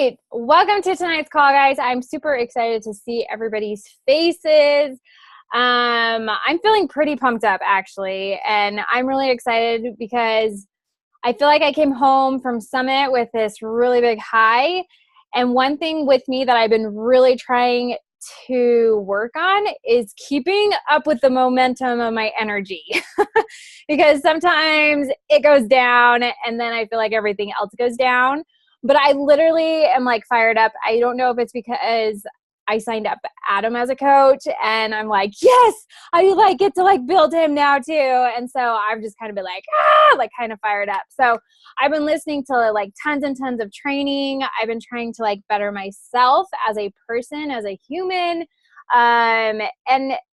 right. Welcome to tonight's call, guys. I'm super excited to see everybody's faces. I'm feeling pretty pumped up, actually, and I'm really excited because I feel like I came home from Summit with this really big high. And one thing with me that I've been really trying to work on is keeping up with the momentum of my energy because sometimes it goes down and then I feel like everything else goes down. But I literally am like fired up. I don't know if it's because I signed up Adam as a coach and I'm like, yes, I like get to like build him now too. And so I've just kind of been like kind of fired up. So I've been listening to like tons and tons of training. I've been trying to like better myself as a person, as a human. And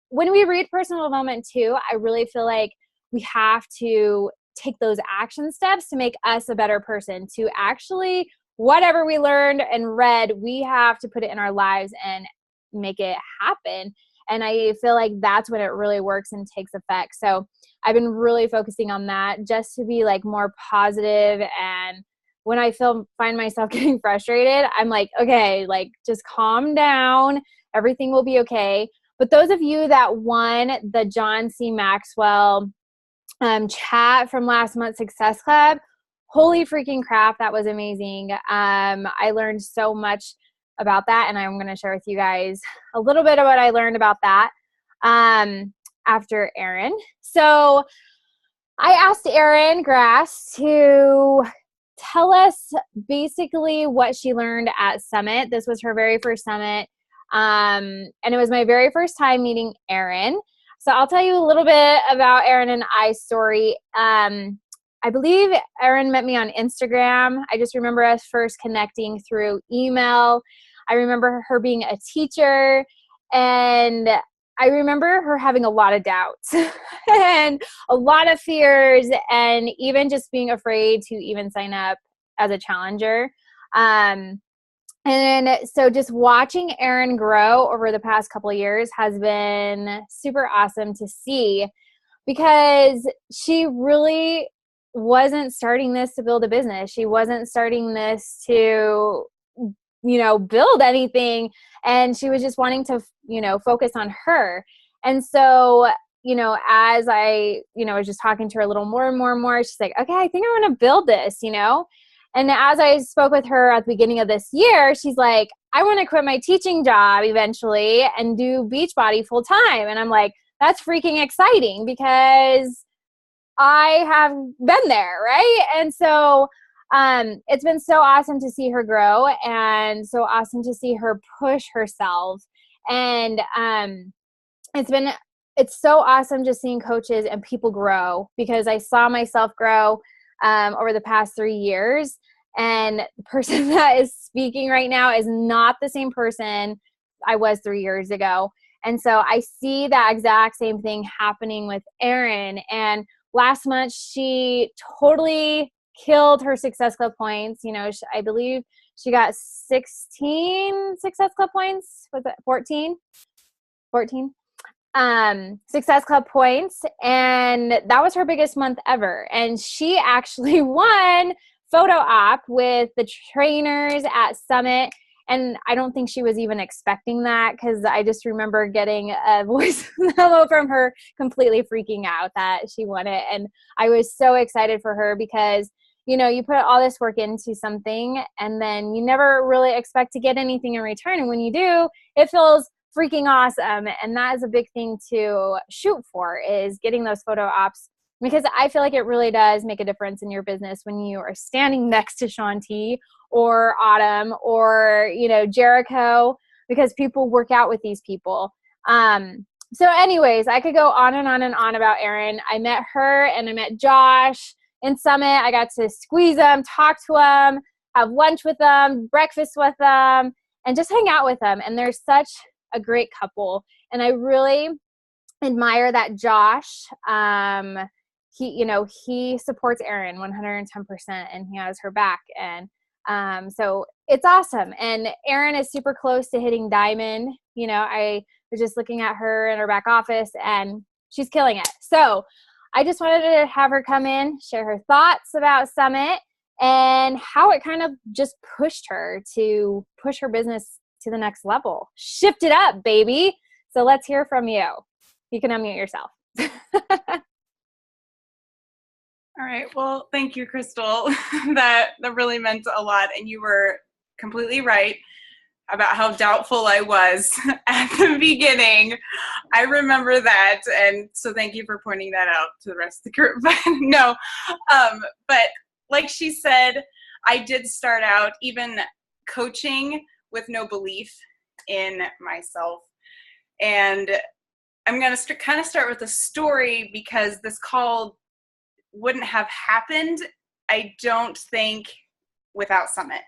when we read personal development too, I really feel like we have to take those action steps to make us a better person, to actually whatever we learned and read, we have to put it in our lives and make it happen. And I feel like that's when it really works and takes effect. So I've been really focusing on that just to be like more positive. And when I find myself getting frustrated, I'm like, okay, like just calm down. Everything will be okay. But those of you that won the John C. Maxwell chat from last month's Success Club, holy freaking crap, that was amazing. I learned so much about that, and I'm going to share with you guys a little bit of what I learned about that after Erin. So I asked Erin Grass to tell us basically what she learned at Summit. This was her very first Summit, and it was my very first time meeting Erin. So I'll tell you a little bit about Erin and I's story. I believe Erin met me on Instagram. I just remember us first connecting through email. I remember her being a teacher, and I remember her having a lot of doubts and a lot of fears, and even just being afraid to even sign up as a challenger. And so just watching Erin grow over the past couple of years has been super awesome to see, because she really wasn't starting this to build a business. She wasn't starting this to, build anything. And she was just wanting to, focus on her. And so, as I, was just talking to her a little more and more and more, she's like, okay, I think I want to build this, And as I spoke with her at the beginning of this year, she's like, I want to quit my teaching job eventually and do Beachbody full time. And I'm like, that's freaking exciting because I have been there, right? And so it's been so awesome to see her grow and so awesome to see her push herself. And it's so awesome just seeing coaches and people grow, because I saw myself grow over the past 3 years. And the person that is speaking right now is not the same person I was 3 years ago. And so I see that exact same thing happening with Erin. And last month, she totally killed her Success Club points. I believe she got 16 Success Club points. Was it 14? 14. Success Club points. And that was her biggest month ever. And she actually won photo op with the trainers at Summit. And I don't think she was even expecting that, because I just remember getting a voice memo from her completely freaking out that she won it. And I was so excited for her because, you put all this work into something and then you never really expect to get anything in return. And when you do, it feels freaking awesome. And that is a big thing to shoot for, is getting those photo ops, because I feel like it really does make a difference in your business when you are standing next to Shanti or Autumn or, Jericho, because people work out with these people. So anyways, I could go on and on and on about Erin. I met her and I met Josh in Summit. I got to squeeze them, talk to them, have lunch with them, breakfast with them, and just hang out with them. And they're such a great couple. And I really admire that Josh, he supports Erin 110% and he has her back. And so it's awesome. And Erin is super close to hitting diamond. I was just looking at her in her back office and she's killing it. So I just wanted to have her come in, share her thoughts about Summit, and how it kind of just pushed her to push her business to the next level. Shift it up, baby. So let's hear from you. You can unmute yourself. All right. Well, thank you, Crystal. That really meant a lot. And you were completely right about how doubtful I was at the beginning. I remember that. And so thank you for pointing that out to the rest of the group. No, but like she said, I did start out even coaching with no belief in myself. And I'm going to kind of start with a story, because this call wouldn't have happened, I don't think, without Summit.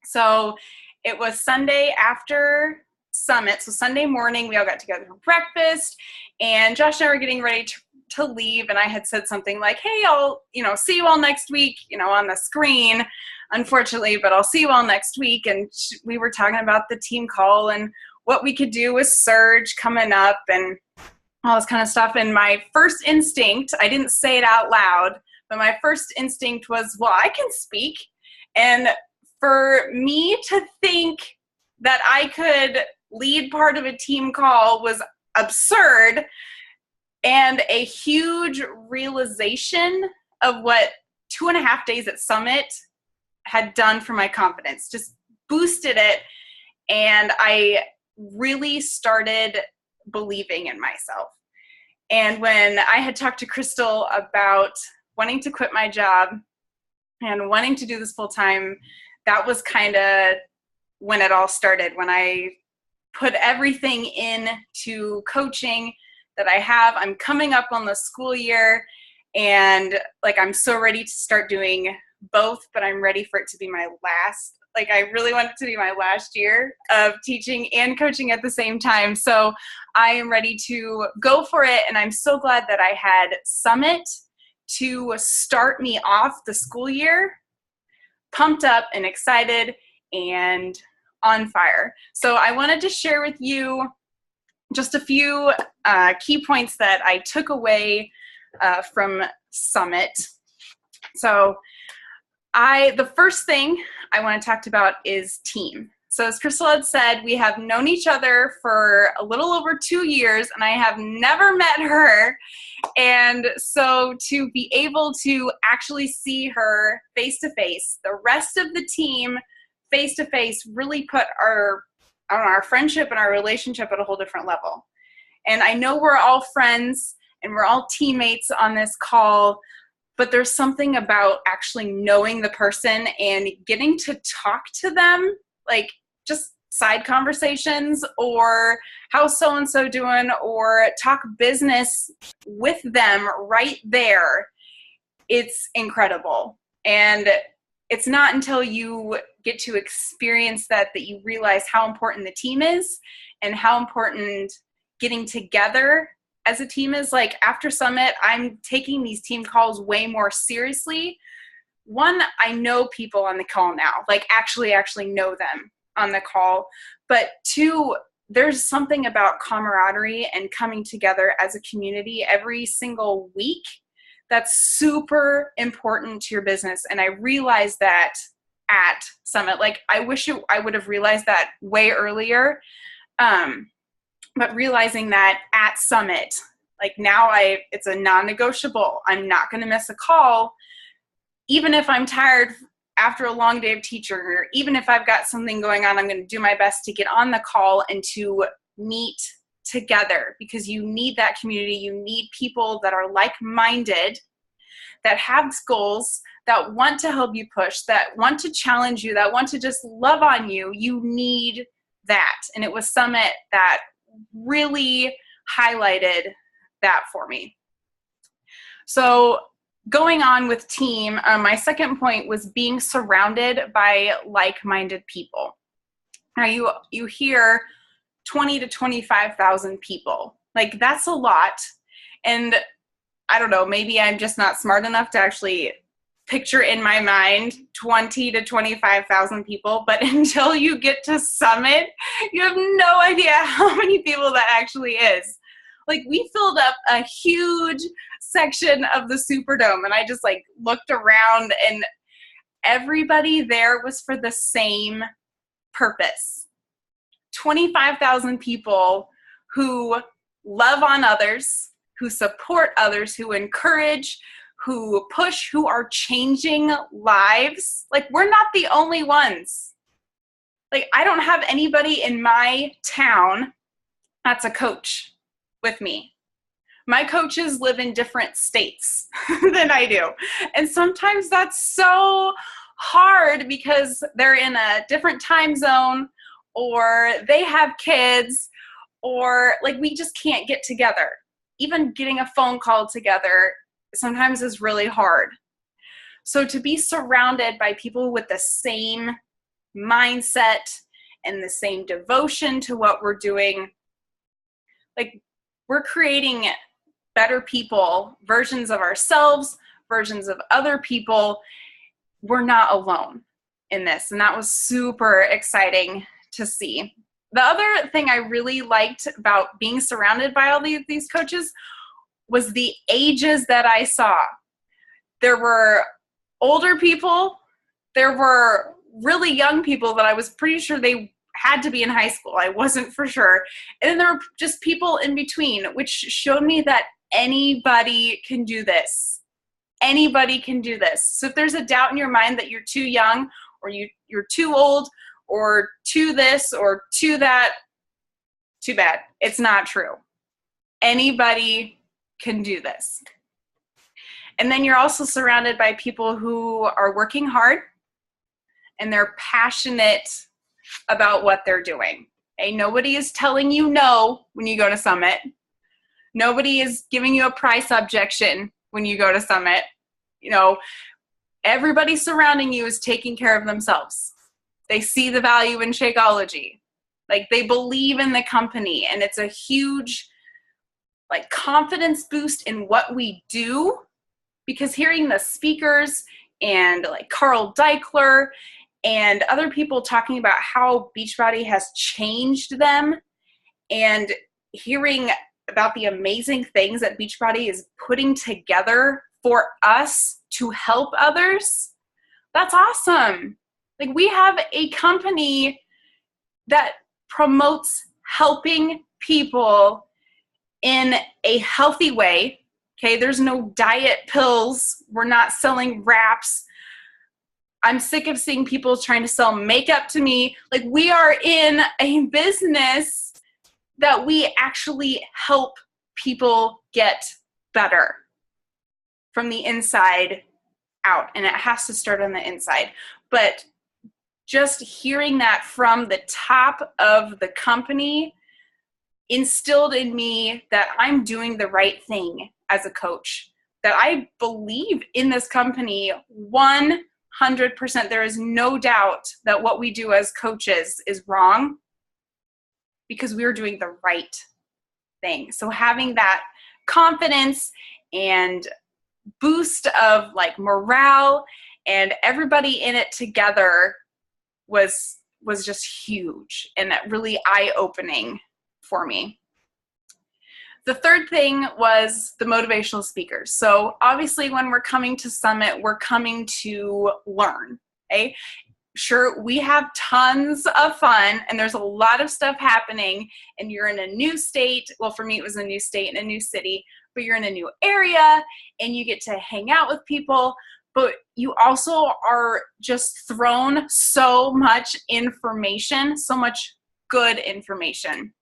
So it was Sunday after Summit. So Sunday morning, we all got together for breakfast, and Josh and I were getting ready to leave. And I had said something like, hey, I'll, see you all next week, on the screen, unfortunately, but I'll see you all next week. And we were talking about the team call and what we could do with Surge coming up and all this kind of stuff. And my first instinct, I didn't say it out loud, but my first instinct was, well, I can speak. And for me to think that I could lead part of a team call was absurd, and a huge realization of what 2.5 days at Summit had done for my confidence. Just boosted it, and I really started believing in myself. And when I had talked to Crystal about wanting to quit my job and wanting to do this full time, that was kind of when it all started, when I put everything into coaching that I have. I'm coming up on the school year, and I'm so ready to start doing both, but I'm ready for it to be my last. I really want it to be my last year of teaching and coaching at the same time. So I am ready to go for it. And I'm so glad that I had Summit to start me off the school year, pumped up and excited and on fire. So I wanted to share with you just a few key points that I took away from Summit. So the first thing I want to talk about is team. So as Crystal had said, we have known each other for a little over 2 years, and I have never met her. And so to be able to actually see her face to face, the rest of the team face to face, really put our friendship and our relationship at a whole different level. And I know we're all friends and we're all teammates on this call, but there's something about actually knowing the person and getting to talk to them, just side conversations, or how's so-and-so doing, or talk business with them right there. It's incredible. And it's not until you get to experience that you realize how important the team is and how important getting together as a team is. After Summit, I'm taking these team calls way more seriously. One, I know people on the call now, actually know them on the call. But two, there's something about camaraderie and coming together as a community every single week that's super important to your business. And I realized that at Summit. I wish I would have realized that way earlier. But realizing that at Summit, now it's a non-negotiable. I'm not going to miss a call, even if I'm tired after a long day of teaching, or even if I've got something going on. I'm going to do my best to get on the call and to meet together, because you need that community. You need people that are like-minded, that have goals, that want to help you push, that want to challenge you, that want to just love on you. You need that. And it was Summit that really highlighted that for me. So going on with team, my second point was being surrounded by like-minded people. Now you hear 20 to 25,000 people. That's a lot. And I don't know, maybe I'm just not smart enough to actually picture in my mind 20 to 25,000 people, but until you get to Summit, you have no idea how many people that actually is. We filled up a huge section of the Superdome, and I just looked around, and everybody there was for the same purpose. 25,000 people who love on others, who support others, who encourage, who push, who are changing lives. Like, we're not the only ones. Like, I don't have anybody in my town that's a coach with me. My coaches live in different states than I do. And sometimes that's so hard because they're in a different time zone, or they have kids, or like we just can't get together. Even getting a phone call together sometimes is really hard. So to be surrounded by people with the same mindset and the same devotion to what we're doing, like, we're creating better people, versions of ourselves, versions of other people. We're not alone in this. And that was super exciting to see. The other thing I really liked about being surrounded by all these coaches was the ages that I saw. There were older people. There were really young people that I was pretty sure they had to be in high school. I wasn't for sure. And then there were just people in between, which showed me that anybody can do this. Anybody can do this. So if there's a doubt in your mind that you're too young, or you're too old, or too this or too that, too bad. It's not true. Anybody can do this. And then you're also surrounded by people who are working hard and they're passionate about what they're doing. Okay? Nobody is telling you no when you go to Summit. Nobody is giving you a price objection when you go to Summit. You know, everybody surrounding you is taking care of themselves. They see the value in Shakeology. Like, they believe in the company, and it's a huge, like, confidence boost in what we do, because hearing the speakers and like Carl Deichler and other people talking about how Beachbody has changed them, and hearing about the amazing things that Beachbody is putting together for us to help others, that's awesome. Like, we have a company that promotes helping people in a healthy way. Okay, there's no diet pills. We're not selling wraps. I'm sick of seeing people trying to sell makeup to me. Like, we are in a business that we actually help people get better from the inside out. And it has to start on the inside. But just hearing that from the top of the company instilled in me that I'm doing the right thing as a coach, that I believe in this company 100%. There is no doubt that what we do as coaches is wrong, because we are doing the right thing. So having that confidence and boost of like morale and everybody in it together was just huge, and that really eye-opening for me. The third thing was the motivational speakers. So obviously when we're coming to Summit, we're coming to learn, okay? Sure, we have tons of fun and there's a lot of stuff happening, and you're in a new state. Well, for me, it was a new state and a new city, but you're in a new area and you get to hang out with people, but you also are just thrown so much information, so much good information.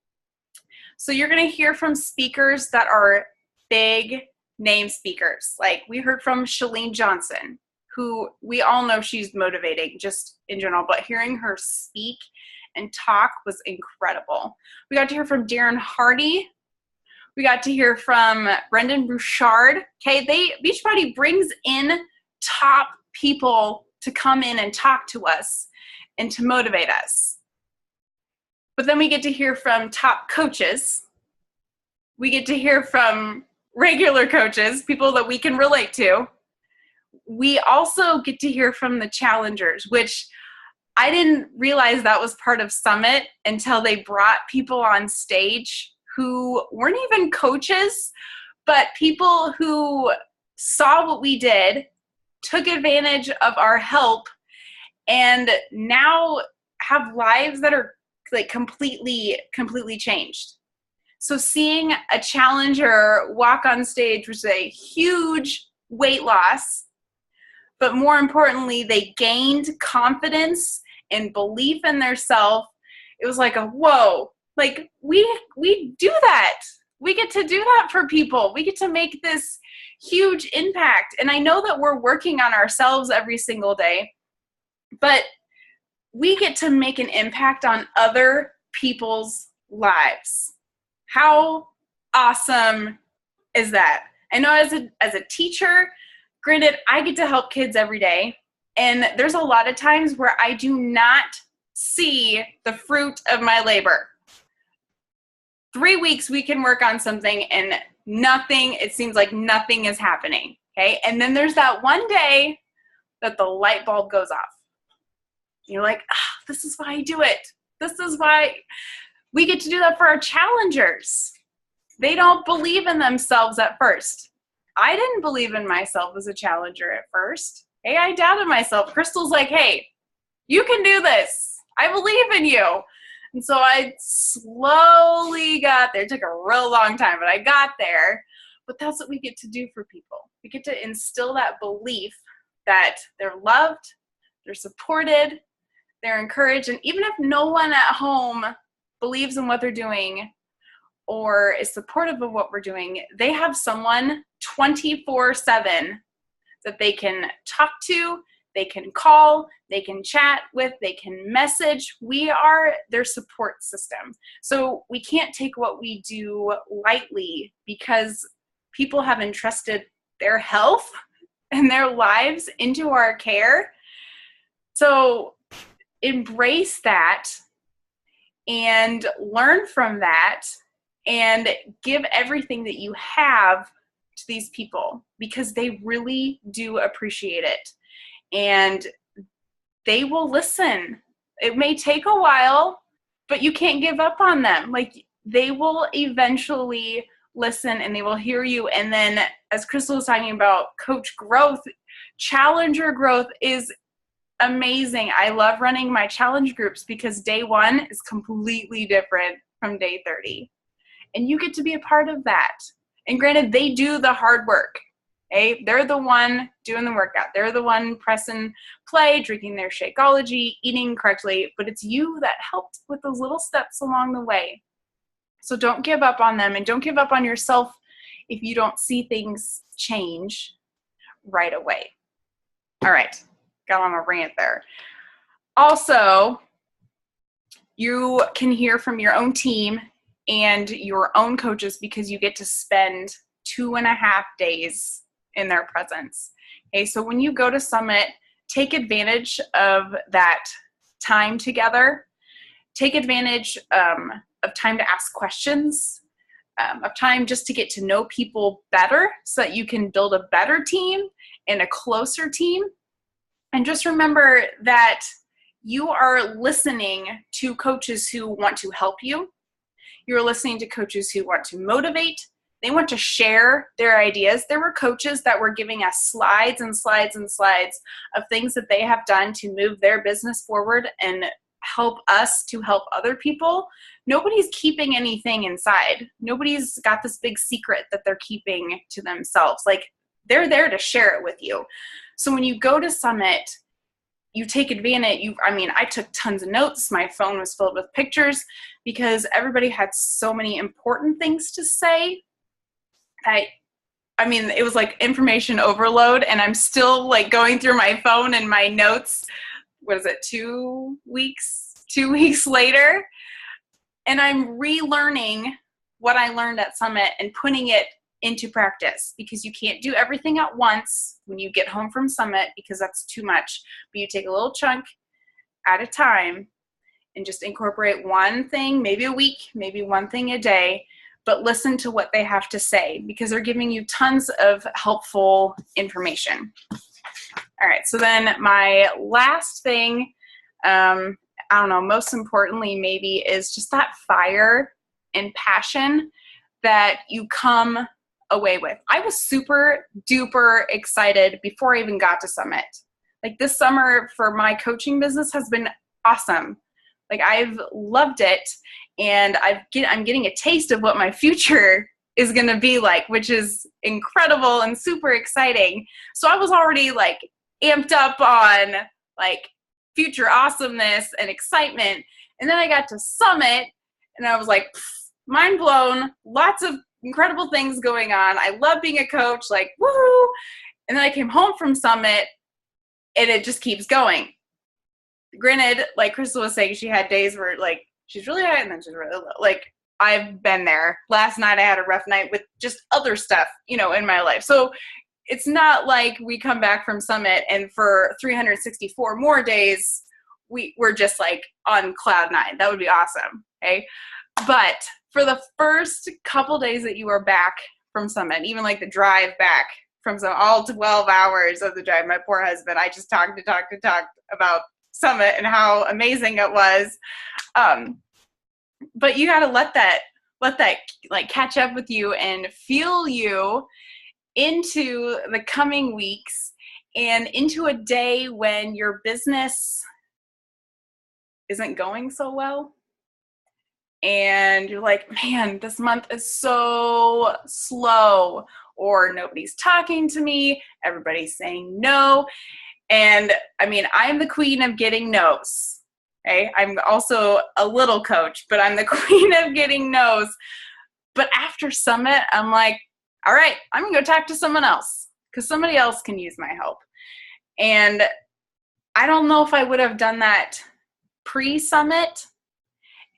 So you're going to hear from speakers that are big name speakers. Like, we heard from Chalene Johnson, who we all know she's motivating just in general, but hearing her speak and talk was incredible. We got to hear from Darren Hardy. We got to hear from Brendan Bouchard. Okay, Beachbody brings in top people to come in and talk to us and to motivate us. But then we get to hear from top coaches. We get to hear from regular coaches, people that we can relate to. We also get to hear from the challengers, which I didn't realize that was part of Summit until they brought people on stage who weren't even coaches, but people who saw what we did took advantage of our help, and now have lives that are like completely changed. So seeing a challenger walk on stage was a huge weight loss, but more importantly, they gained confidence and belief in their self. It was like a whoa, like we do that. We get to do that for people. We get to make this huge impact. And I know that we're working on ourselves every single day, but we get to make an impact on other people's lives. How awesome is that? I know as a teacher, granted, I get to help kids every day, and there's a lot of times where I do not see the fruit of my labor. 3 weeks we can work on something and it seems like nothing is happening, okay? And then there's that one day that the light bulb goes off. You're like, this is why I do it. This is why we get to do that for our challengers. They don't believe in themselves at first. I didn't believe in myself as a challenger at first. Hey, I doubted myself. Crystal's like, hey, you can do this. I believe in you. And so I slowly got there. It took a real long time, but I got there. But that's what we get to do for people. We get to instill that belief that they're loved, they're supported, they're encouraged. And even if no one at home believes in what they're doing or is supportive of what we're doing, they have someone 24/7 that they can talk to, they can call, they can chat with, they can message. We are their support system. So we can't take what we do lightly because people have entrusted their health and their lives into our care. So embrace that and learn from that and give everything that you have to these people because they really do appreciate it. And they will listen. It may take a while, but you can't give up on them. Like, they will eventually listen and they will hear you. And then, as Crystal was talking about coach growth, challenger growth is amazing. I love running my challenge groups because day 1 is completely different from day 30. And you get to be a part of that. And granted, they do the hard work. Okay? They're the one doing the workout. They're the one pressing play, drinking their Shakeology, eating correctly. But it's you that helped with those little steps along the way. So don't give up on them, and don't give up on yourself if you don't see things change right away. All right. Got on a rant there. Also, you can hear from your own team and your own coaches because you get to spend 2.5 days in their presence. Okay, so when you go to Summit, take advantage of that time together. Take advantage of time to ask questions, of time just to get to know people better so that you can build a better team and a closer team. And just remember that you are listening to coaches who want to help you. You're listening to coaches who want to motivate. They want to share their ideas. There were coaches that were giving us slides and slides and slides of things that they have done to move their business forward and help us to help other people. Nobody's keeping anything inside. Nobody's got this big secret that they're keeping to themselves. Like, they're there to share it with you. So when you go to Summit, you take advantage. I took tons of notes. My phone was filled with pictures because everybody had so many important things to say. It was like information overload, and I'm still like going through my phone and my notes. What is it, 2 weeks? 2 weeks later, and I'm relearning what I learned at Summit and putting it into practice, because you can't do everything at once when you get home from Summit because that's too much. But you take a little chunk at a time and just incorporate one thing, maybe a week, maybe one thing a day, but listen to what they have to say because they're giving you tons of helpful information. All right, so then my last thing, most importantly maybe, is just that fire and passion that you come away with. I was super duper excited before I even got to Summit. Like this summer for my coaching business has been awesome. Like I've loved it, and I'm getting a taste of what my future is going to be like, which is incredible and super exciting. So I was already like amped up on like future awesomeness and excitement. And then I got to Summit and I was like, mind blown, lots of incredible things going on. I love being a coach, like, woo! And then I came home from Summit and it just keeps going. Granted, like Crystal was saying, she had days where like she's really high and then she's really low. Like I've been there. Last night I had a rough night with just other stuff, you know, in my life. So it's not like we come back from Summit and for 364 more days, we're just like on cloud nine. That would be awesome. Okay. But for the first couple days that you are back from Summit, even like the drive back from all 12 hours of the drive, my poor husband, I just talked about Summit and how amazing it was. But you got to let that like catch up with you and fuel you into the coming weeks and into a day when your business isn't going so well. And you're like, man, this month is so slow, or nobody's talking to me. Everybody's saying no. And I mean, I'm the queen of getting no's. Okay? I'm also a little coach, but I'm the queen of getting no's. But after Summit, I'm like, all right, I'm going to go talk to someone else because somebody else can use my help. And I don't know if I would have done that pre-Summit.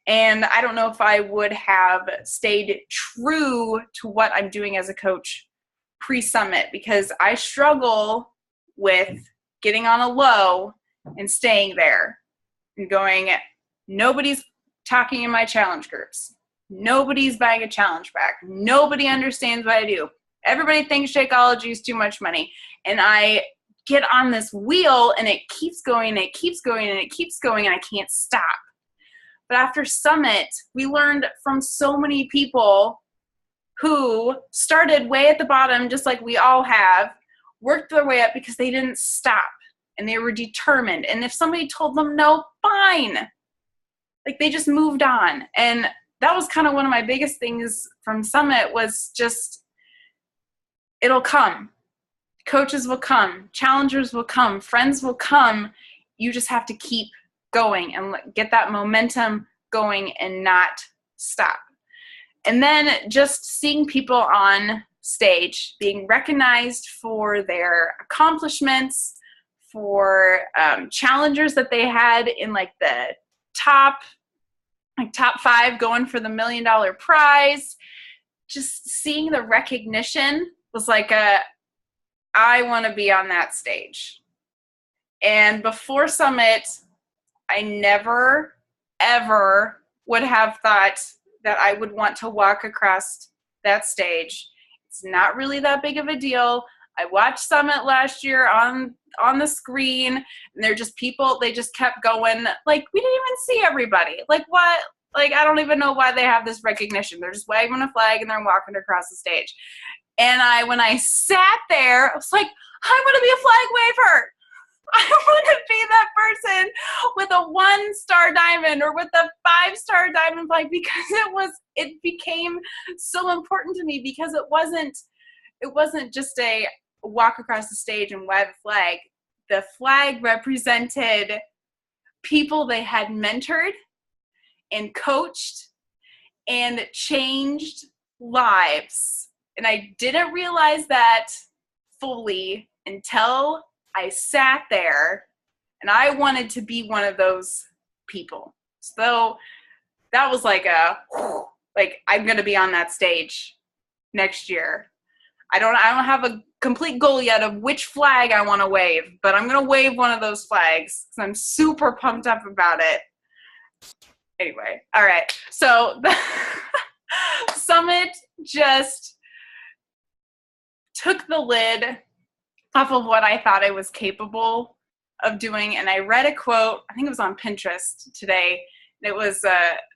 And I don't know if I would have stayed true to what I'm doing as a coach pre-Summit, because I struggle with getting on a low and staying there and going, nobody's talking in my challenge groups. Nobody's buying a challenge pack. Nobody understands what I do. Everybody thinks Shakeology is too much money. And I get on this wheel and it keeps going and it keeps going and it keeps going and I can't stop. But after Summit, we learned from so many people who started way at the bottom, just like we all have, worked their way up because they didn't stop and they were determined. And if somebody told them no, fine. Like they just moved on. And that was kind of one of my biggest things from Summit was just, it'll come. Coaches will come. Challengers will come. Friends will come. You just have to keep going and get that momentum going and not stop. And then just seeing people on stage being recognized for their accomplishments, for challengers that they had in like the top 5 going for the $1 million prize. Just seeing the recognition was like I want to be on that stage. And before Summit, I never, ever would have thought that I would want to walk across that stage. It's not really that big of a deal. I watched Summit last year on the screen, and they're just people, they just kept going. Like, we didn't even see everybody. Like, what? Like, I don't even know why they have this recognition. They're just waving a flag, and they're walking across the stage. And when I sat there, I was like, I want to be a flag waver. I want to be that person with a 1-star diamond or with a 5-star diamond flag, because it became so important to me, because it wasn't just a walk across the stage and wave a flag. The flag represented people they had mentored and coached and changed lives. And I didn't realize that fully until I sat there, and I wanted to be one of those people. So that was like I'm going to be on that stage next year. I don't have a complete goal yet of which flag I want to wave, but I'm going to wave one of those flags because I'm super pumped up about it. Anyway, all right. So the Summit just took the lid off of what I thought I was capable of doing. And I read a quote, I think it was on Pinterest today. It was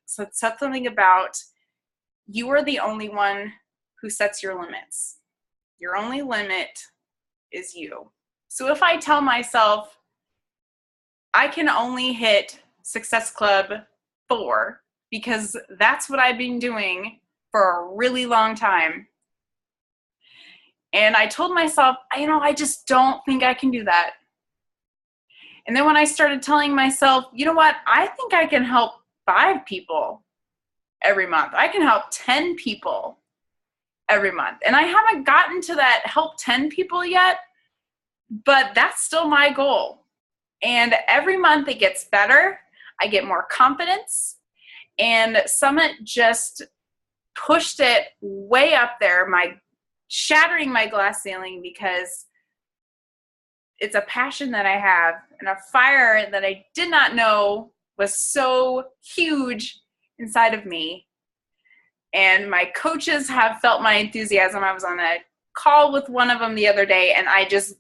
said something about, you are the only one who sets your limits. Your only limit is you. So if I tell myself I can only hit Success Club 4 because that's what I've been doing for a really long time, and I told myself, I just don't think I can do that. And then when I started telling myself, you know what, I think I can help 5 people every month. I can help 10 people every month. And I haven't gotten to that help 10 people yet, but that's still my goal. And every month it gets better. I get more confidence. And Summit just pushed it way up there, shattering my glass ceiling, because it's a passion that I have and a fire that I did not know was so huge inside of me. And my coaches have felt my enthusiasm. I was on a call with one of them the other day, and I just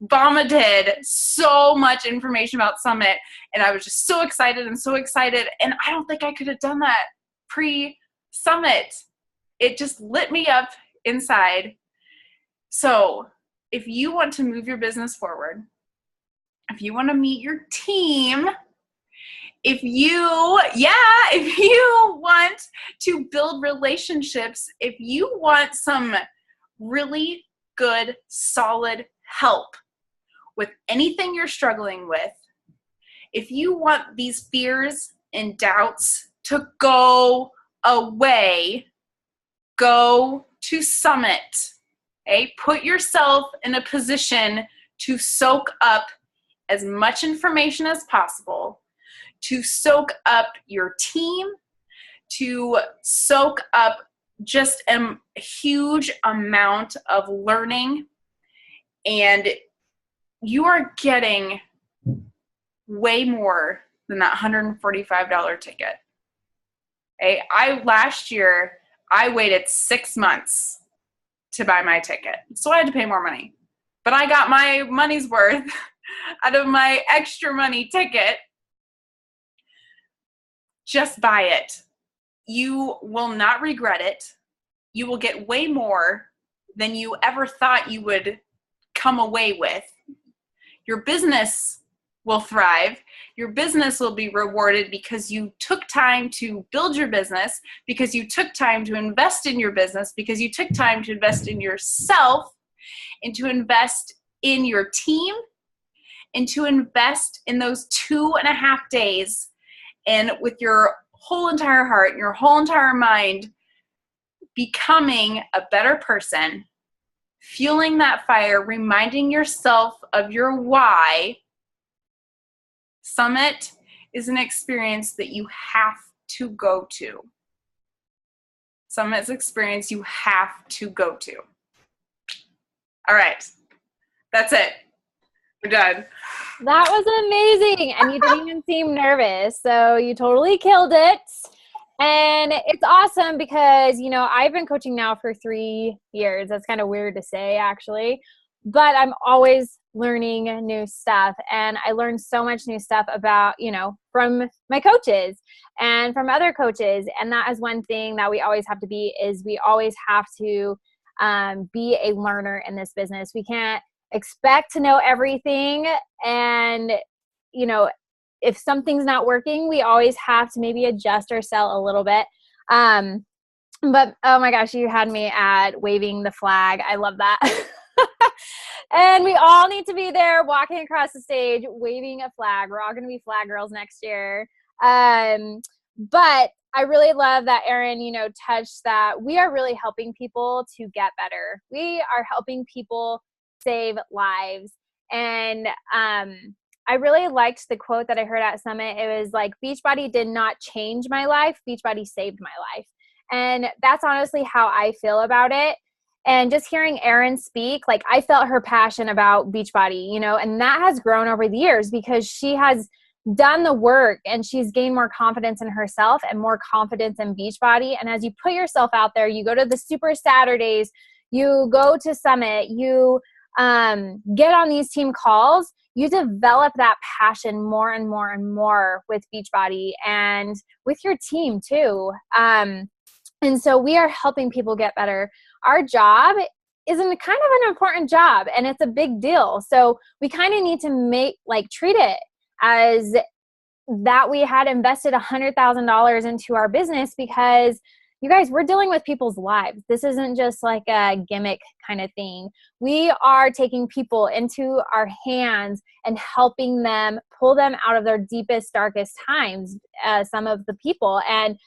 vomited so much information about Summit, and I was just so excited. And I don't think I could have done that pre-Summit. It just lit me up inside. So if you want to move your business forward, if you want to meet your team, if you want to build relationships, if you want some really good, solid help with anything you're struggling with, if you want these fears and doubts to go away, go to Summit. Okay? Put yourself in a position to soak up as much information as possible, to soak up your team, to soak up just a huge amount of learning, and you are getting way more than that $145 ticket. Okay? Last year, I waited 6 months to buy my ticket, so I had to pay more money. But I got my money's worth out of my extra money ticket. Just buy it. You will not regret it. You will get way more than you ever thought you would come away with. Your business will thrive. Your business will be rewarded because you took time to build your business, because you took time to invest in your business, because you took time to invest in yourself, and to invest in your team, and to invest in those 2.5 days, and with your whole entire heart and your whole entire mind, becoming a better person, fueling that fire, reminding yourself of your why. Summit is an experience that you have to go to. Summit's experience you have to go to. All right. That's it. We're done. That was amazing. And you didn't even seem nervous. So you totally killed it. And it's awesome because, I've been coaching now for 3 years. That's kind of weird to say, actually. But I'm always learning new stuff. And I learned so much new stuff about, from my coaches and from other coaches. And that is one thing that we always have to be, is we always have to be a learner in this business. We can't expect to know everything. And, if something's not working, we always have to maybe adjust or sell a little bit. But oh my gosh, you had me at waving the flag. I love that. And we all need to be there walking across the stage, waving a flag. We're all going to be flag girls next year. But I really love that Erin, touched that we are really helping people to get better. We are helping people save lives. And I really liked the quote that I heard at Summit. It was like, Beachbody did not change my life. Beachbody saved my life. And that's honestly how I feel about it. And just hearing Erin speak, like, I felt her passion about Beachbody, and that has grown over the years because she has done the work and she's gained more confidence in herself and more confidence in Beachbody. And as you put yourself out there, you go to the Super Saturdays, you go to Summit, you get on these team calls, you develop that passion more and more and more with Beachbody and with your team too. And so we are helping people get better. our job is kind of an important job, and it's a big deal. So we kind of need to treat it as that we had invested $100,000 into our business, because you guys, we're dealing with people's lives. This isn't just like a gimmick kind of thing. We are taking people into our hands and helping them, pull them out of their deepest, darkest times, some of the people. And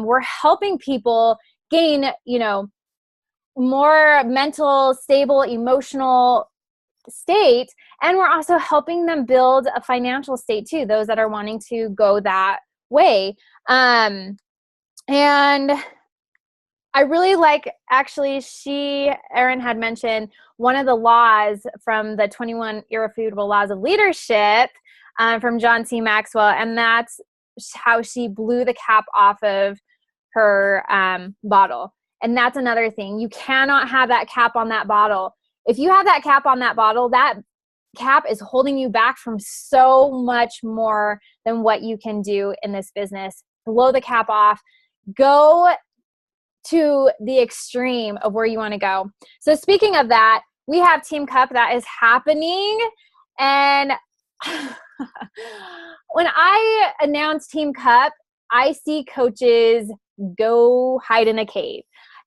we're helping people gain, more mental, stable, emotional state. And we're also helping them build a financial state too, those that are wanting to go that way. And I really like, actually, Erin had mentioned one of the laws from the 21 Irrefutable Laws of Leadership from John C. Maxwell. And that's how she blew the cap off of her bottle. And that's another thing. You cannot have that cap on that bottle. If you have that cap on that bottle, that cap is holding you back from so much more than what you can do in this business. Blow the cap off. Go to the extreme of where you want to go. So speaking of that, we have Team Cup that is happening. And when I announce Team Cup, I see coaches go hide in a cave.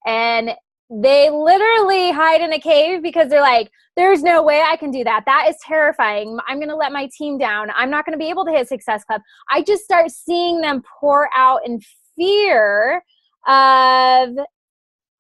And they literally hide in a cave because they're like, there's no way I can do that. That is terrifying. I'm going to let my team down. I'm not going to be able to hit Success Club. I just start seeing them pour out in fear of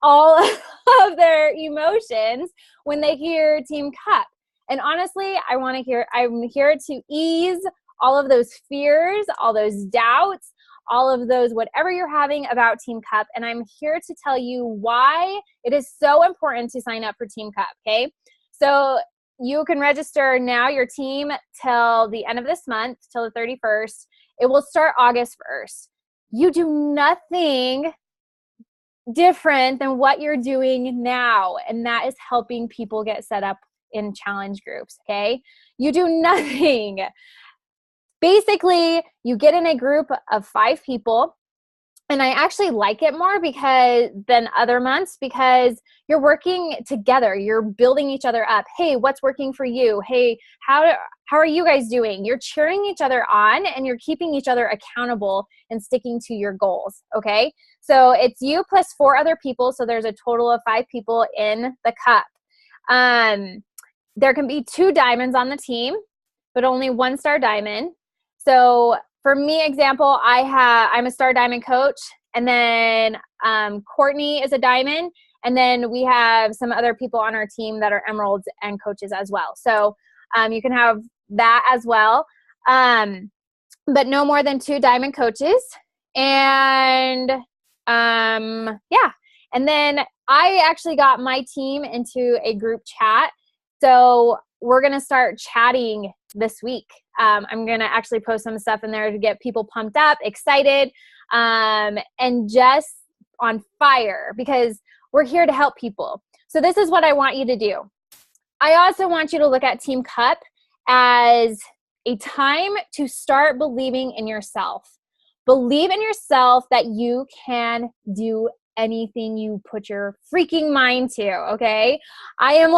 all of their emotions when they hear Team Cup. And honestly, I'm here to ease all of those fears, all those doubts, all of those, whatever you're having about Team Cup. And I'm here to tell you why it is so important to sign up for Team Cup, okay? So you can register now your team till the end of this month, till the 31st. It will start August 1st. You do nothing different than what you're doing now, and that is helping people get set up in challenge groups, okay? You do nothing. Basically, you get in a group of 5 people, and I actually like it more than other months, because you're working together. You're building each other up. Hey, what's working for you? Hey, how are you guys doing? You're cheering each other on, and you're keeping each other accountable and sticking to your goals, okay? So it's you plus 4 other people, so there's a total of 5 people in the cup. There can be 2 diamonds on the team, but only 1 star diamond. So for me, example, I'm a star diamond coach, and then Courtney is a diamond, and then we have some other people on our team that are emeralds and coaches as well. So you can have that as well, but no more than 2 diamond coaches. And yeah, and then I actually got my team into a group chat. So we're going to start chatting this week. I'm going to actually post some stuff in there to get people pumped up, excited, and just on fire, because we're here to help people. So this is what I want you to do. I also want you to look at Team Cup as a time to start believing in yourself. Believe in yourself that you can do anything you put your freaking mind to, okay? I am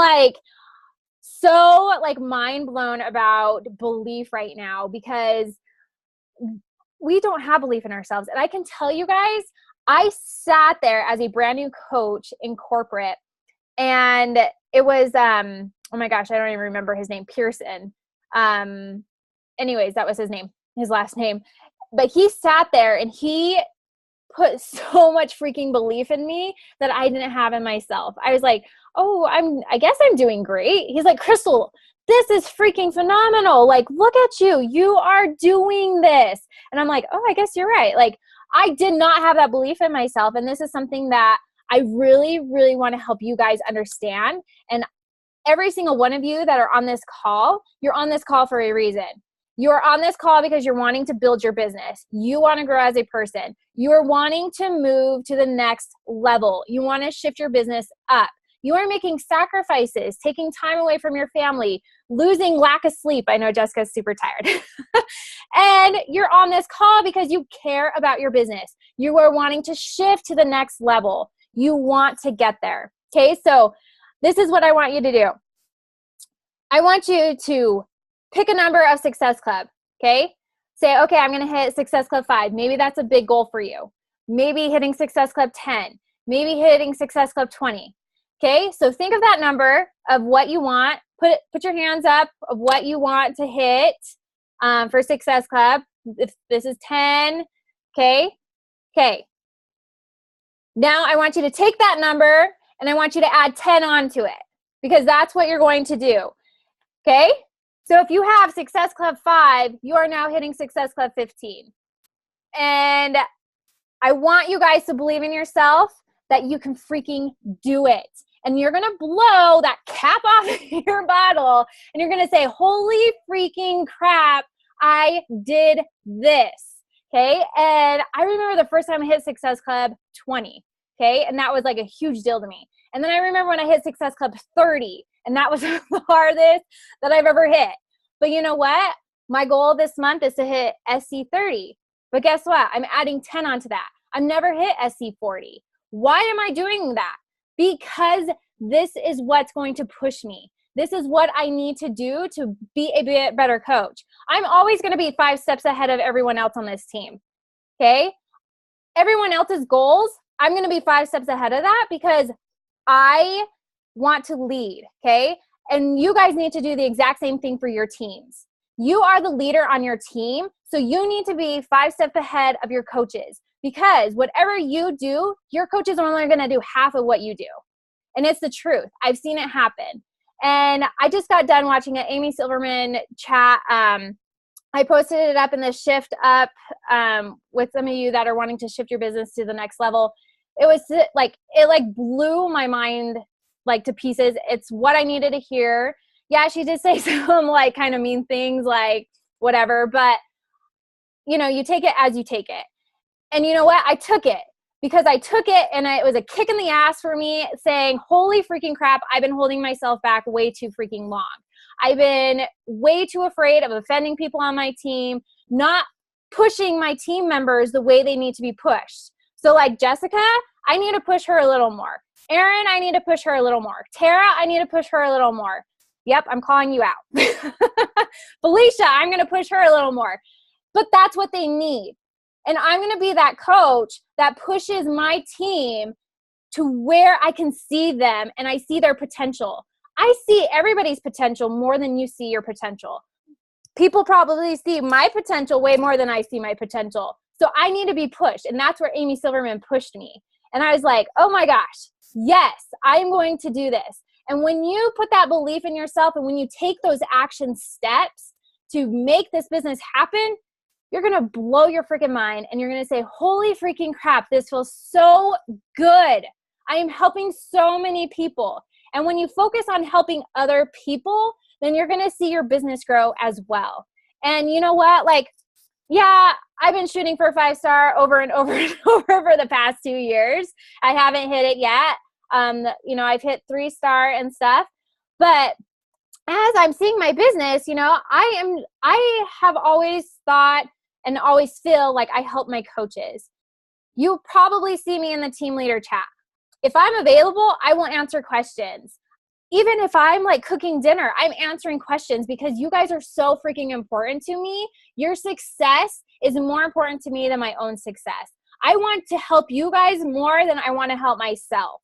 so mind blown about belief right now, because we don't have belief in ourselves. And I can tell you guys, I sat there as a brand new coach in corporate, and it was, oh my gosh, I don't even remember his name, Pearson. Anyways, that was his name, his last name. But he sat there and he put so much freaking belief in me that I didn't have in myself. I was like, oh, I guess I'm doing great. He's like, Crystal, this is freaking phenomenal. Look at you. You are doing this. And I'm like, oh, I guess you're right. I did not have that belief in myself. And this is something that I really, really want to help you guys understand. And every single one of you that are on this call, you're on this call for a reason. You're on this call because you're wanting to build your business. You want to grow as a person. You are wanting to move to the next level. You want to shift your business up. You are making sacrifices, taking time away from your family, losing lack of sleep. I know Jessica's super tired. And you're on this call because you care about your business. You are wanting to shift to the next level. You want to get there. Okay, so this is what I want you to do. I want you to pick a number of Success Club, okay? Say, okay, I'm going to hit Success Club 5. Maybe that's a big goal for you. Maybe hitting Success Club 10. Maybe hitting Success Club 20. Okay, so think of that number of what you want. Put your hands up of what you want to hit for Success Club. If this is 10, okay? Okay. Now I want you to take that number and I want you to add 10 onto it because that's what you're going to do. Okay? So if you have Success Club 5, you are now hitting Success Club 15. And I want you guys to believe in yourself that you can freaking do it. And you're going to blow that cap off your bottle and you're going to say, holy freaking crap, I did this. Okay. And I remember the first time I hit Success Club 20. Okay. And that was like a huge deal to me. And then I remember when I hit Success Club 30, and that was the hardest that I've ever hit. But you know what? My goal this month is to hit SC 30. But guess what? I'm adding 10 onto that. I've never hit SC 40. Why am I doing that? Because this is what's going to push me. This is what I need to do to be a bit better coach. I'm always going to be 5 steps ahead of everyone else on this team. Okay? Everyone else's goals, I'm going to be 5 steps ahead of that because I want to lead. Okay? And you guys need to do the exact same thing for your teams. You are the leader on your team, so you need to be 5 steps ahead of your coaches because whatever you do, your coaches are only going to do half of what you do. And it's the truth. I've seen it happen. And I just got done watching an Amy Silverman chat. I posted it up in the Shift Up with some of you that are wanting to shift your business to the next level. It was like, it blew my mind like to pieces. It's what I needed to hear. Yeah, she did say some like kind of mean things, like whatever, but you know, you take it as you take it. And you know what? I took it because I took it and it was a kick in the ass for me saying, holy freaking crap, I've been holding myself back way too freaking long. I've been way too afraid of offending people on my team, not pushing my team members the way they need to be pushed. So like Jessica, I need to push her a little more. Erin, I need to push her a little more. Tara, I need to push her a little more. Yep, I'm calling you out. Felicia, I'm going to push her a little more. But that's what they need. And I'm going to be that coach that pushes my team to where I can see them and I see their potential. I see everybody's potential more than you see your potential. People probably see my potential way more than I see my potential. So I need to be pushed. And that's where Amy Silverman pushed me. And I was like, oh my gosh, yes, I'm going to do this. And when you put that belief in yourself and when you take those action steps to make this business happen, you're going to blow your freaking mind and you're going to say, holy freaking crap, this feels so good. I am helping so many people. And when you focus on helping other people, then you're going to see your business grow as well. And you know what? Like, yeah, I've been shooting for 5-star over and over and over for the past 2 years. I haven't hit it yet. You know, I've hit 3-star and stuff, but as I'm seeing my business, you know, I have always thought and always feel like I help my coaches. You probably see me in the team leader chat. If I'm available, I will answer questions. Even if I'm like cooking dinner, I'm answering questions because you guys are so freaking important to me. Your success is more important to me than my own success. I want to help you guys more than I want to help myself.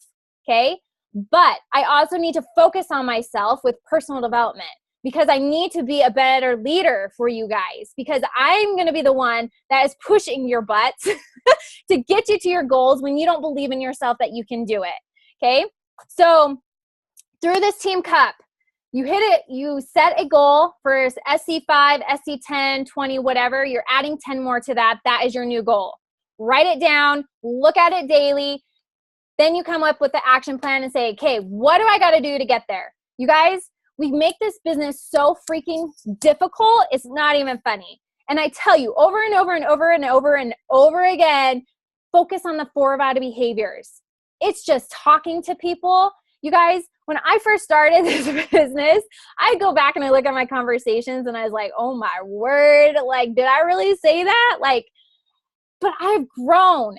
Okay? But I also need to focus on myself with personal development because I need to be a better leader for you guys because I'm going to be the one that is pushing your butts to get you to your goals when you don't believe in yourself that you can do it. Okay? So through this Team Cup, you hit it, you set a goal for SC5, SC10, 20, whatever. You're adding 10 more to that. That is your new goal. Write it down. Look at it daily. Then you come up with the action plan and say, okay, what do I got to do to get there? You guys, we make this business so freaking difficult. It's not even funny. And I tell you over and over and over and over and over again, focus on the 4 VADA behaviors. It's just talking to people. You guys, when I first started this business, I go back and I look at my conversations and I was like, oh my word, like, did I really say that? Like, but I've grown.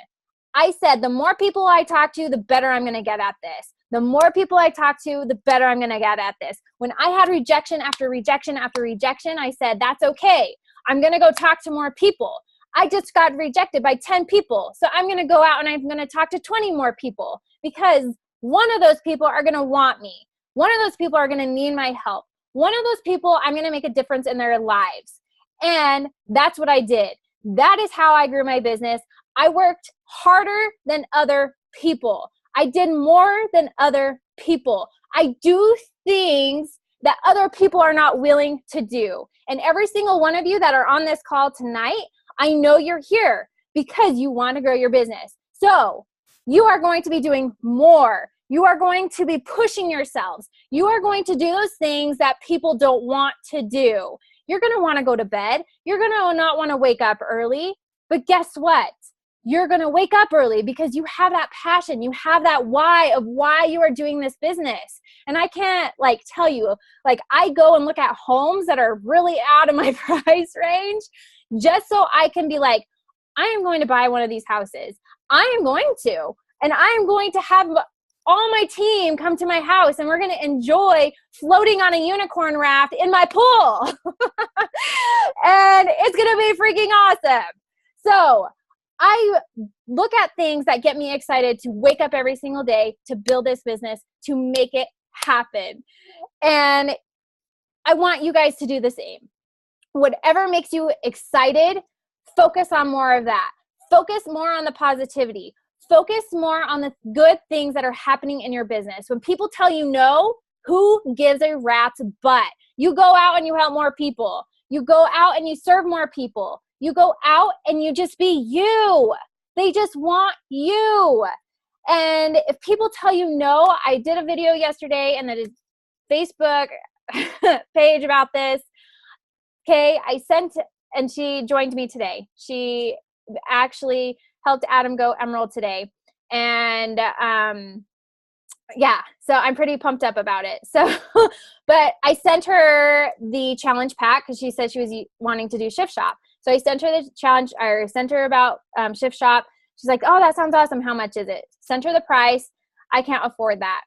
I said, the more people I talk to, the better I'm going to get at this. The more people I talk to, the better I'm going to get at this. When I had rejection after rejection after rejection, I said, that's okay. I'm going to go talk to more people. I just got rejected by 10 people. So I'm going to go out and I'm going to talk to 20 more people, because one of those people are going to want me. One of those people are going to need my help. One of those people, I'm going to make a difference in their lives. And that's what I did. That is how I grew my business. I worked harder than other people. I did more than other people. I do things that other people are not willing to do. And every single one of you that are on this call tonight, I know you're here because you want to grow your business. So you are going to be doing more. You are going to be pushing yourselves. You are going to do those things that people don't want to do. You're going to want to go to bed. You're going to not want to wake up early. But guess what? You're going to wake up early because you have that passion. You have that why of why you are doing this business. And I can't tell you, I go and look at homes that are really out of my price range just so I can be like, I am going to buy one of these houses. I am going to. And I am going to have all my team come to my house and we're going to enjoy floating on a unicorn raft in my pool. And it's going to be freaking awesome. So I look at things that get me excited to wake up every single day, to build this business, to make it happen. And I want you guys to do the same. Whatever makes you excited, focus on more of that. Focus more on the positivity. Focus more on the good things that are happening in your business. When people tell you no, who gives a rat's butt? You go out and you help more people. You go out and you serve more people. You go out and you just be you. They just want you. And if people tell you no, I did a video yesterday and the Facebook page about this. Okay, and she joined me today. She actually helped Adam go Emerald today. And so I'm pretty pumped up about it. So, but I sent her the challenge pack because she said she was wanting to do Shift Shop. So I sent her the challenge, or sent her about Shift Shop. She's like, oh, that sounds awesome. How much is it? Sent her the price. I can't afford that.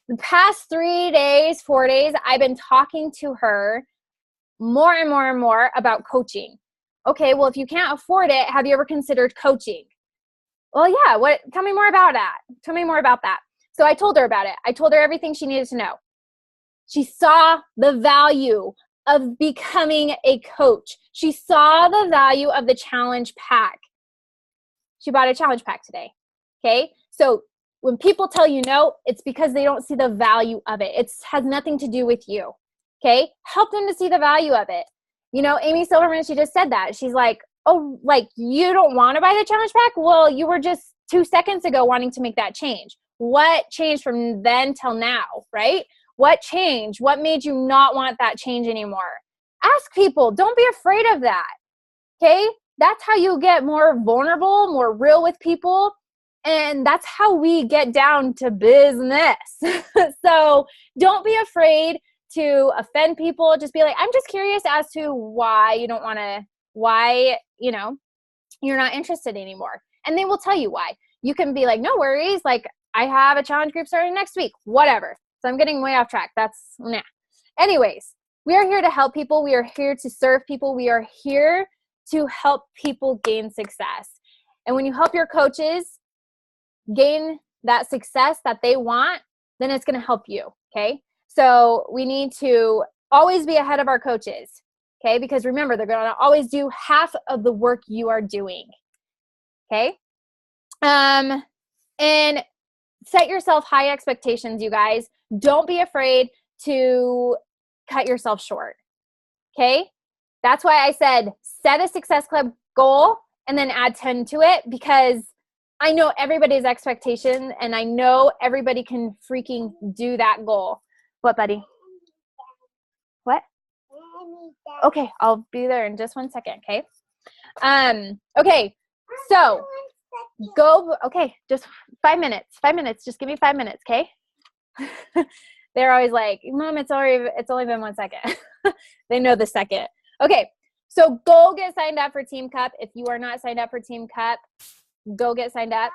The past 3 days, 4 days, I've been talking to her more and more and more about coaching. Okay, well, if you can't afford it, have you ever considered coaching? Well, yeah, tell me more about that. Tell me more about that. So I told her about it. I told her everything she needed to know. She saw the value of becoming a coach. She saw the value of the challenge pack. She bought a challenge pack today. Okay, so when people tell you no, it's because they don't see the value of it. It has nothing to do with you. Okay, help them to see the value of it. You know, Amy Silverman, she just said that. She's like, oh, you don't want to buy the challenge pack? Well, you were just 2 seconds ago wanting to make that change. What changed from then till now, right? What changed? What made you not want that change anymore? Ask people. Don't be afraid of that. Okay? That's how you get more vulnerable, more real with people. And that's how we get down to business. So don't be afraid to offend people. Just be like, I'm just curious as to why you don't want to, you're not interested anymore. And they will tell you why. You can be like, no worries. I have a challenge group starting next week, whatever. So I'm getting way off track. Anyways, we are here to help people. We are here to serve people. We are here to help people gain success. And when you help your coaches gain that success that they want, then it's going to help you. Okay. So we need to always be ahead of our coaches. Okay. Because remember, they're going to always do half of the work you are doing. Okay. And set yourself high expectations, you guys. Don't be afraid to cut yourself short. Okay. That's why I said set a Success Club goal and then add 10 to it, because I know everybody's expectation and I know everybody can freaking do that goal. What, buddy? What? Okay, I'll be there in just 1 second, okay? Okay, so okay, just 5 minutes. 5 minutes, just give me 5 minutes, okay? They're always like, Mom, it's only been 1 second. They know the second. Okay, so go get signed up for Team Cup. If you are not signed up for Team Cup, go get signed up.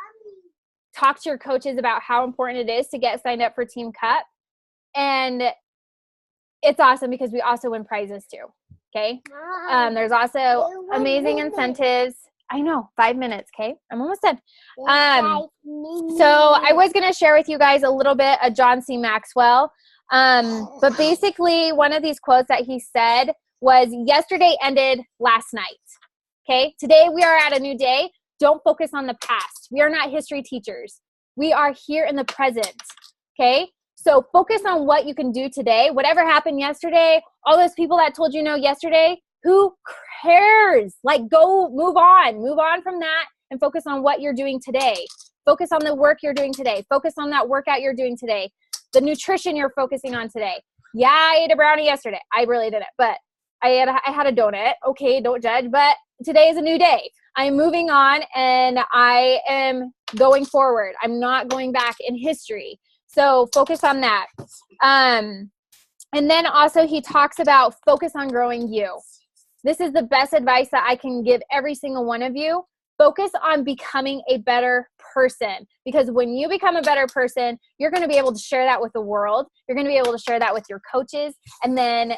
talk to your coaches about how important it is to get signed up for Team Cup. And it's awesome because we also win prizes too. Okay. There's also amazing incentives. I know, 5 minutes. Okay. I'm almost done. So I was going to share with you guys a little bit of John C. Maxwell. But basically one of these quotes that he said was, yesterday ended last night. Okay. Today we are at a new day. Don't focus on the past. We are not history teachers. We are here in the present. Okay. So focus on what you can do today. Whatever happened yesterday, all those people that told you no yesterday, who cares? Like, go move on from that and focus on what you're doing today. Focus on the work you're doing today. Focus on that workout you're doing today. The nutrition you're focusing on today. Yeah, I ate a brownie yesterday. I really didn't, but I had a donut. Okay, don't judge, but today is a new day. I'm moving on and I am going forward. I'm not going back in history. So focus on that. And then also he talks about focus on growing you. This is the best advice that I can give every single one of you. Focus on becoming a better person, because when you become a better person, you're going to be able to share that with the world. You're going to be able to share that with your coaches, and then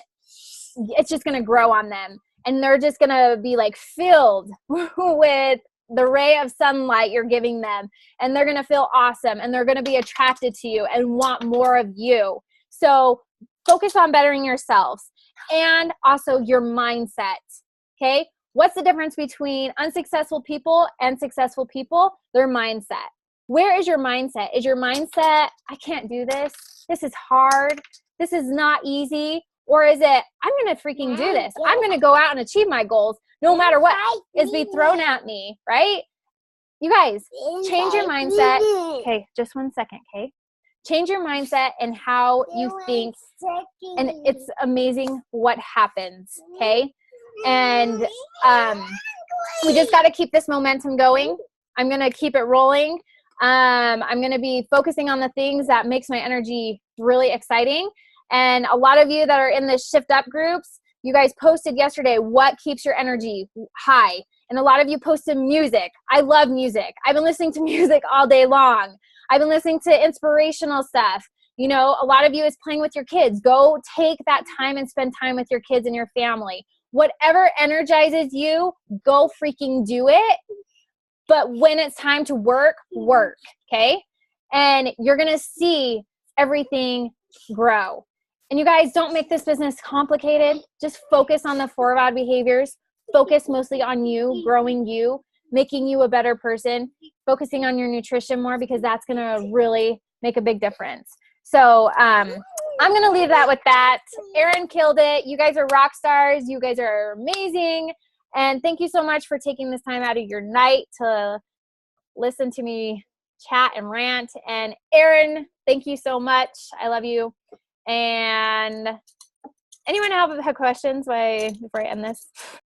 it's just going to grow on them. And they're just going to be like filled with the ray of sunlight you're giving them, and they're going to feel awesome, and they're going to be attracted to you and want more of you. So focus on bettering yourselves and also your mindset. Okay. What's the difference between unsuccessful people and successful people? Their mindset. Where is your mindset? Is your mindset, I can't do this. This is hard. This is not easy. Or is it, I'm going to freaking do this. I'm going to go out and achieve my goals no matter what is being thrown at me, right? You guys, change your mindset. Okay, just 1 second, okay? Change your mindset and how you think, and it's amazing what happens, okay? And we just got to keep this momentum going. I'm going to keep it rolling. I'm going to be focusing on the things that makes my energy really exciting. And a lot of you that are in the Shift Up groups, you guys posted yesterday, what keeps your energy high? And a lot of you posted music. I love music. I've been listening to music all day long. I've been listening to inspirational stuff. You know, a lot of you is playing with your kids. Go take that time and spend time with your kids and your family. Whatever energizes you, go freaking do it. But when it's time to work, okay? And you're going to see everything grow. And you guys, don't make this business complicated. Just focus on the 4 odd behaviors. Focus mostly on you, growing you, making you a better person, focusing on your nutrition more, because that's going to really make a big difference. So I'm going to leave that with that. Erin killed it. You guys are rock stars. You guys are amazing. And thank you so much for taking this time out of your night to listen to me chat and rant. And Erin, thank you so much. I love you. And anyone have questions before I end this?